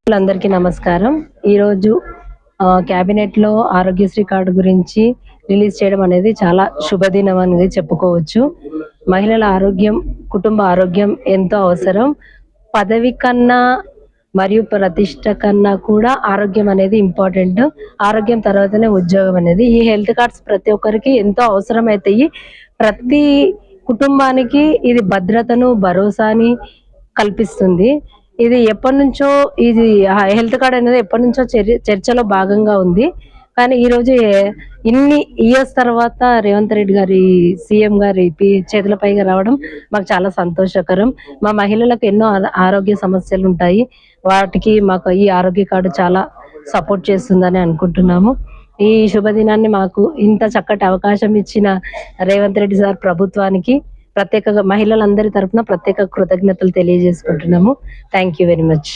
అందరికీ నమస్కారం. ఈరోజు క్యాబినెట్‌లో ఆరోగ్యశ్రీ కార్డ్ గురించి రిలీజ్ చేయడం అనేది చాలా శుభదినం అనేది చెప్పుకోవచ్చు. మహిళల ఆరోగ్యం, కుటుంబ ఆరోగ్యం ఎంతో అవసరం. పదవి కన్నా మరియు ప్రతిష్ట కన్నా కూడా ఆరోగ్యం అనేది ఇంపార్టెంట్. ఆరోగ్యం తర్వాతనే ఉద్యోగం అనేది. ఈ హెల్త్ కార్డ్స్ ప్రతి ఒక్కరికి ఎంతో అవసరమైతాయి. ప్రతి కుటుంబానికి ఇది భద్రతను, భరోసాని కల్పిస్తుంది. ఇది ఎప్పటినుంచో ఇది హెల్త్ కార్డ్ అనేది ఎప్పటినుంచో చర్చలో భాగంగా ఉంది. కానీ ఈరోజు ఇన్ని ఇయర్స్ తర్వాత రేవంత్ రెడ్డి గారి సీఎం గారి చేతులపైగా రావడం మాకు చాలా సంతోషకరం. మా మహిళలకు ఎన్నో ఆరోగ్య సమస్యలు ఉంటాయి. వాటికి మాకు ఈ ఆరోగ్య కార్డు చాలా సపోర్ట్ చేస్తుందని అనుకుంటున్నాము. ఈ శుభదినాన్ని మాకు ఇంత చక్కటి అవకాశం ఇచ్చిన రేవంత్ రెడ్డి సార్ ప్రభుత్వానికి ప్రత్యేకంగా మహిళలందరి తరపున ప్రత్యేక కృతజ్ఞతలు తెలియజేసుకుంటున్నాము. Thank you very much.